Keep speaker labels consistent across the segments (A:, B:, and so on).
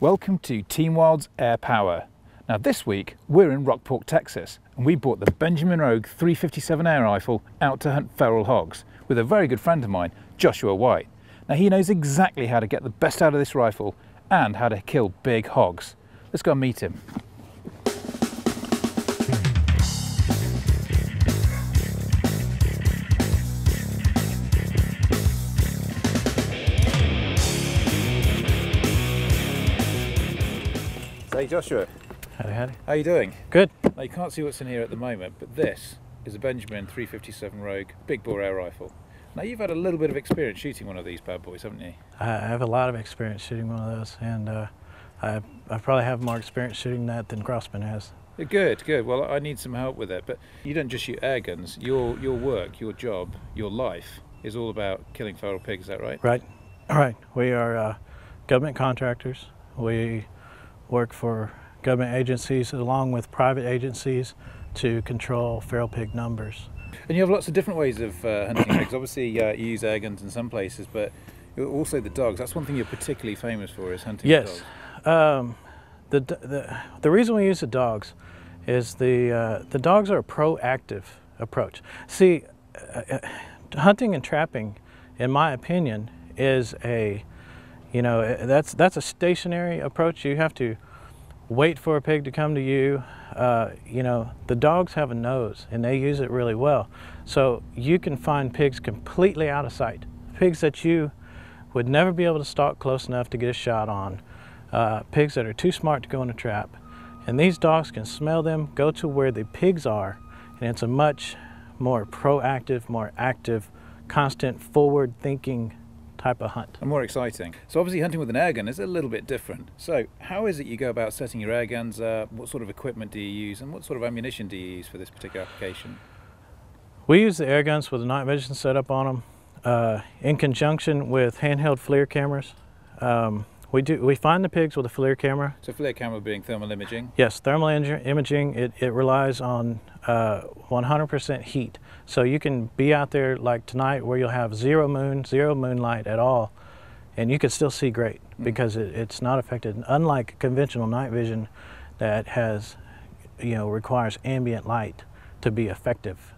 A: Welcome to Team Wild's Air Power. Now this week we're in Rockport, Texas, and we brought the Benjamin Rogue 357 air rifle out to hunt feral hogs with a very good friend of mine, Joshua White. Now he knows exactly how to get the best out of this rifle and how to kill big hogs. Let's go and meet him. Hey Joshua.
B: Howdy, howdy.
A: How are you doing?
B: Good.
A: Now you can't see what's in here at the moment, but this is a Benjamin 357 Rogue big bore air rifle. Now you've had a little bit of experience shooting one of these bad boys, haven't you?
B: I have a lot of experience shooting one of those, and I probably have more experience shooting that than Crossman has.
A: Good, good. Well, I need some help with it, but you don't just shoot air guns. Your work, your job, your life is all about killing feral pigs, is that right?
B: Right. All right. We are government contractors. We work for government agencies along with private agencies to control feral pig numbers.
A: And you have lots of different ways of hunting pigs. Obviously you use air guns in some places, but also the dogs. That's one thing you're particularly famous for, is hunting
B: yes.
A: dogs.
B: The reason we use the dogs is the dogs are a proactive approach. See, hunting and trapping, in my opinion, is that's a stationary approach. You have to wait for a pig to come to you. The dogs have a nose and they use it really well. So you can find pigs completely out of sight. Pigs that you would never be able to stalk close enough to get a shot on. Pigs that are too smart to go in a trap. And these dogs can smell them, go to where the pigs are, and it's a much more proactive, more active, constant forward thinking type of hunt.
A: And more exciting. So obviously hunting with an air gun is a little bit different. So how is it you go about setting your air guns up? What sort of equipment do you use, and what sort of ammunition do you use for this particular application?
B: We use the air guns with a night vision setup on them in conjunction with handheld FLIR cameras. We find the pigs with a FLIR camera.
A: So FLIR camera being thermal imaging? Yes,
B: thermal imaging. It relies on 100% heat. So you can be out there like tonight where you'll have zero moonlight at all, and you can still see great because it's not affected. Unlike conventional night vision that has, requires ambient light to be effective,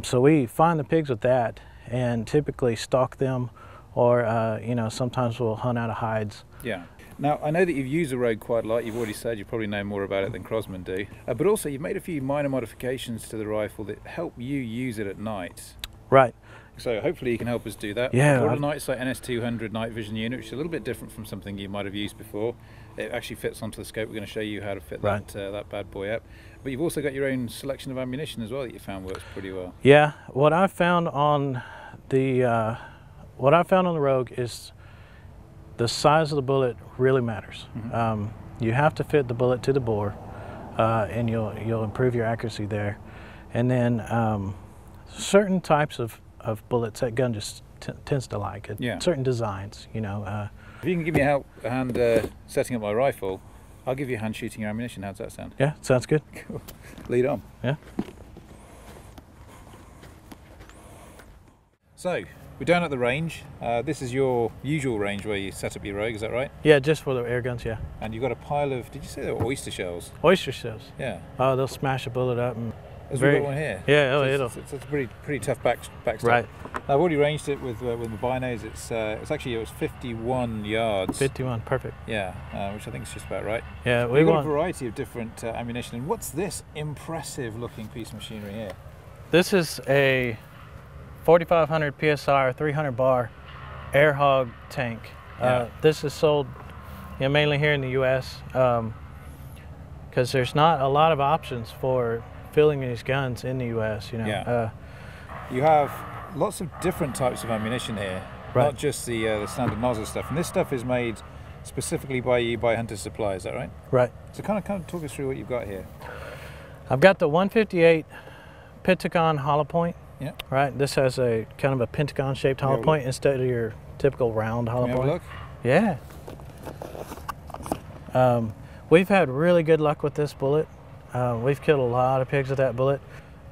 B: So we find the pigs with that and typically stalk them, or sometimes we'll hunt out of hides.
A: Yeah. Now I know that you've used the Rogue quite a lot. You've already said you probably know more about it than Crossman do, but also you've made a few minor modifications to the rifle that help you use it at night.
B: Right.
A: So hopefully you can help us do that.
B: Yeah.
A: We've got a NiteSite NS200 night vision unit, which is a little bit different from something you might have used before. It actually fits onto the scope. We're going to show you how to fit that bad boy up. But you've also got your own selection of ammunition as well that you found works pretty well.
B: Yeah. What I found on the Rogue is the size of the bullet really matters. You have to fit the bullet to the bore, and you'll improve your accuracy there. And then certain types of bullets that gun just tends to like. Certain designs, If
A: you can give me a hand setting up my rifle, I'll give you a hand shooting your ammunition. How's that sound?
B: Yeah, sounds good.
A: Cool. Lead on.
B: Yeah.
A: So, we're down at the range. This is your usual range where you set up your Rogue, is that right?
B: Yeah, just for the air guns, yeah.
A: And you've got a pile of, did you say they were oyster shells?
B: Oyster shells.
A: Yeah.
B: Oh, they'll smash a bullet up. And
A: we've got one here.
B: Yeah,
A: so it's a pretty tough backstop.
B: Right.
A: I've already ranged it with the binos. It was 51 yards.
B: 51, perfect.
A: Yeah, which I think is just about right.
B: Yeah,
A: we've got a variety of different ammunition. And what's this impressive looking piece of machinery here?
B: This is a 4,500 PSI or 300 bar air hog tank. This is sold mainly here in the U.S. Because there's not a lot of options for filling these guns in the U.S.
A: You have lots of different types of ammunition here, not just the standard nozzle stuff. And this stuff is made specifically by you by Hunter Supply, is that right?
B: Right.
A: So kind of talk us through what you've got here.
B: I've got the 158 Pentagon hollow point.
A: Yeah.
B: Right. This has a kind of a pentagon-shaped hollow point instead of your typical round hollow point.
A: Have a look?
B: Yeah. We've had really good luck with this bullet. We've killed a lot of pigs with that bullet.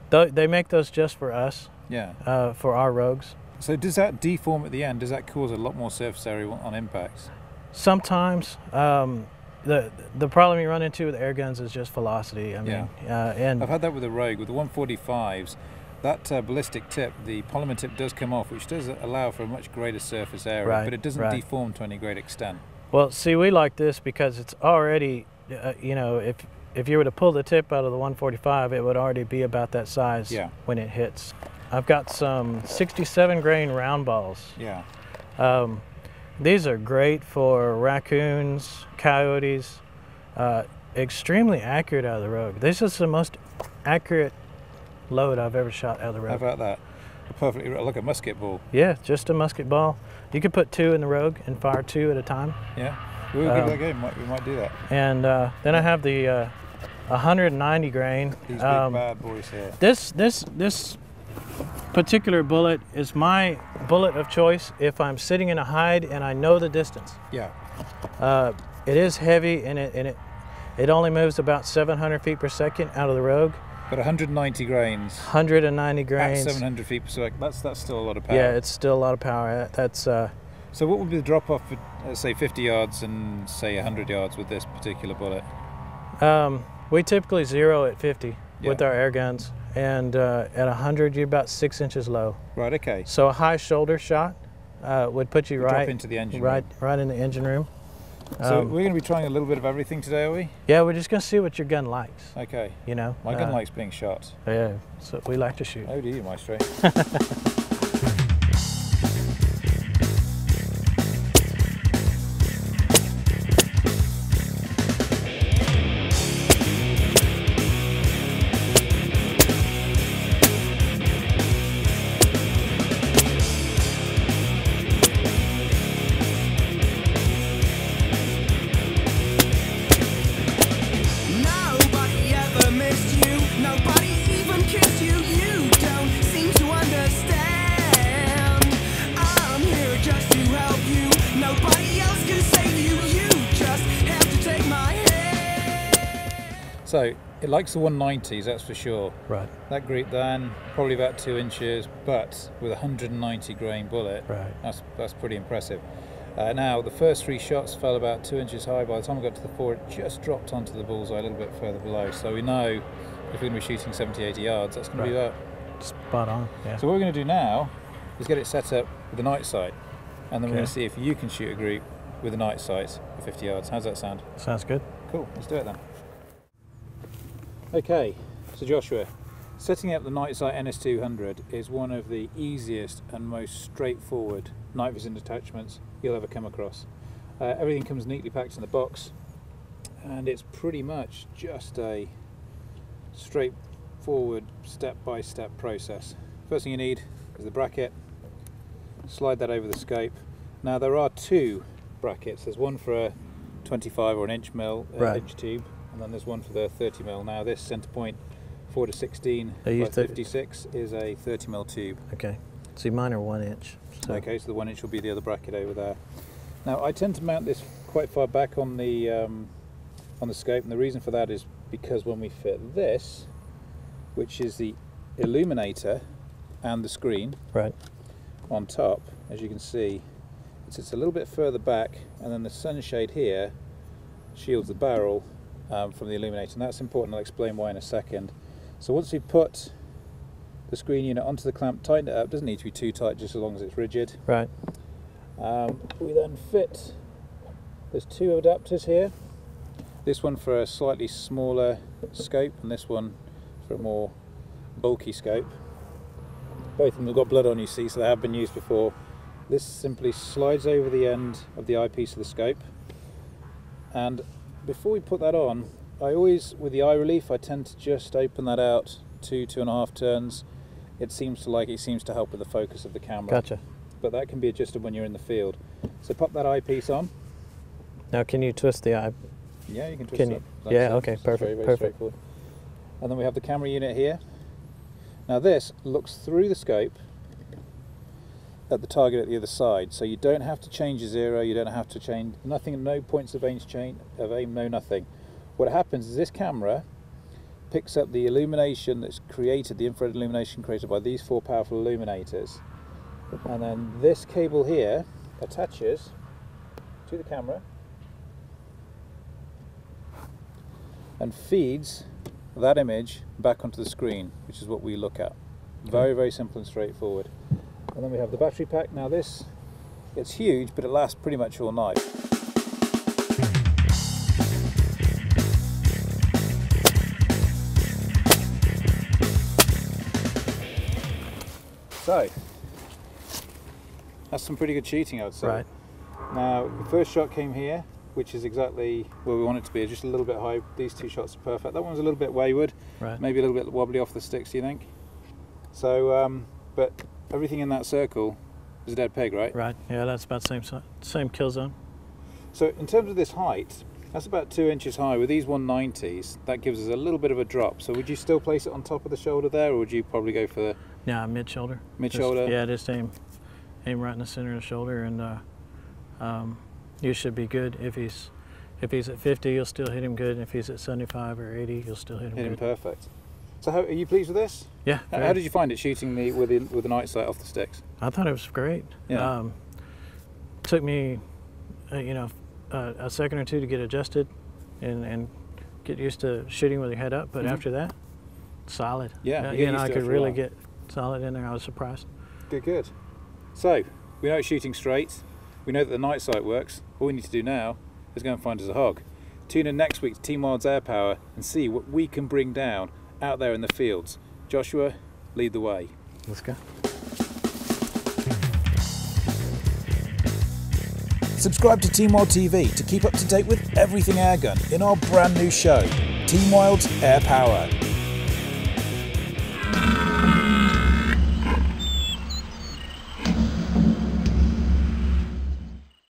B: They make those just for us.
A: Yeah.
B: For our Rogues.
A: So does that deform at the end? Does that cause a lot more surface area on impact?
B: Sometimes. The problem you run into with air guns is just velocity. I mean, and
A: I've had that with the Rogue. With the 145s, that ballistic tip, the polymer tip does come off, which does allow for a much greater surface area, but it doesn't deform to any great extent.
B: Well, see, we like this because it's already, you know, if you were to pull the tip out of the 145, it would already be about that size when it hits. I've got some 67 grain round balls. These are great for raccoons, coyotes, extremely accurate out of the Rogue. This is the most accurate load I've ever shot out of the Rogue.
A: How about that? Perfectly, like a musket ball.
B: Yeah, just a musket ball. You could put 2 in the Rogue and fire 2 at a time.
A: Yeah, we'll give that a go. We might do that.
B: And then I have the 190 grain.
A: These big bad boys here.
B: This particular bullet is my bullet of choice if I'm sitting in a hide and I know the distance.
A: Yeah.
B: It is heavy and it only moves about 700 feet per second out of the Rogue.
A: But 190 grains.
B: 190 grains.
A: At 700 feet per second. That's still a lot of power.
B: Yeah, it's still a lot of power. That's.
A: So what would be the drop off for say 50 yards and say 100 yards with this particular bullet?
B: We typically zero at 50 with our air guns. And at 100, you're about 6 inches low.
A: Right. Okay.
B: So a high shoulder shot would put you
A: drop into the engine room.
B: Right in the engine room.
A: So we're going to be trying a little bit of everything today, are we?
B: Yeah, we're just going to see what your gun likes.
A: Okay.
B: You know.
A: My gun likes being shot.
B: Yeah. So we like to shoot.
A: Oh, do you, Maestro? So it likes the 190s, that's for sure.
B: Right.
A: That group then, probably about 2 inches, but with a 190 grain bullet, that's pretty impressive. Now the first 3 shots fell about 2 inches high. By the time I got to the 4, it just dropped onto the bullseye a little bit further below. So we know if we're going to be shooting 70, 80 yards, that's going to be about
B: spot on. Yeah.
A: So what we're going to do now is get it set up with the NiteSite, and then we're going to see if you can shoot a group with a NiteSite for 50 yards. How's that sound?
B: Sounds good.
A: Cool, let's do it then. Okay, so Joshua, setting up the NiteSite NS200 is one of the easiest and most straightforward night vision attachments you'll ever come across. Everything comes neatly packed in the box, and it's pretty much just a straightforward step-by-step process. First thing you need is the bracket. Slide that over the scope. Now there are 2 brackets. There's one for a 25 or an inch mil inch tube, and then there's one for the 30 mil. Now this center point 4 to 16 by 56 is a 30 mil tube.
B: Okay, see mine are 1 inch. So.
A: Okay, so the 1 inch will be the other bracket over there. Now I tend to mount this quite far back on the scope, and the reason for that is because when we fit this, which is the illuminator and the screen on top, as you can see, it sits a little bit further back, and then the sunshade here shields the barrel from the illuminator, and that's important. I'll explain why in a second. So once we put the screen unit onto the clamp, tighten it up. Doesn't need to be too tight, just as long as it's rigid.
B: Right.
A: We then fit, there's 2 adapters here. This one for a slightly smaller scope, and this one for a more bulky scope. Both of them have got blood on, you see, so they have been used before. This simply slides over the end of the eyepiece of the scope, and before we put that on, I always, with the eye relief, I tend to just open that out 2.5 turns. It seems to help with the focus of the camera.
B: Gotcha.
A: But that can be adjusted when you're in the field. So pop that eyepiece on.
B: Now can you twist the eye?
A: Yeah, you can twist it.
B: Yeah, okay, perfect.
A: Very straightforward. And then we have the camera unit here. Now this looks through the scope at the target at the other side, so you don't have to change your zero, you don't have to change nothing, no points of aim, no nothing. What happens is this camera picks up the illumination that's created, the infrared illumination created by these 4 powerful illuminators, and then this cable here attaches to to the camera and feeds that image back onto the screen, which is what we look at. Very, very simple and straightforward. And then we have the battery pack. Now this, it's huge, but it lasts pretty much all night. So, that's some pretty good shooting, I would say.
B: Right.
A: Now, the first shot came here, which is exactly where we want it to be, just a little bit high. These two shots are perfect. That one's a little bit wayward,
B: Right.
A: maybe a little bit wobbly off the sticks, do you think? So, but everything in that circle is a dead pig, right?
B: Right, yeah, that's about the same kill zone.
A: So, in terms of this height, that's about 2 inches high. With these 190s, that gives us a little bit of a drop. So would you still place it on top of the shoulder there, or would you probably go for the
B: Yeah, mid-shoulder.
A: mid-shoulder?
B: Yeah, just aim right in the center of the shoulder, and you should be good. If he's at 50, you'll still hit him good. If he's at 75 or 80, you'll still hit him
A: Hit him
B: good.
A: perfect. So are you pleased with this?
B: Yeah.
A: How did you find it shooting with the NiteSite off the sticks?
B: I thought it was great.
A: Yeah.
B: Took me, a second or two to get adjusted and get used to shooting with your head up, but after that, solid.
A: Yeah,
B: I could really get solid in there. I was surprised.
A: Good. So we know it's shooting straight. We know that the NiteSite works. All we need to do now is go and find us a hog. Tune in next week to Team Wild's Air Power and see what we can bring down out there in the fields. Joshua, lead the way.
B: Let's go.
A: Subscribe to Team Wild TV to keep up to date with everything airgun in our brand new show, Team Wild's Air Power.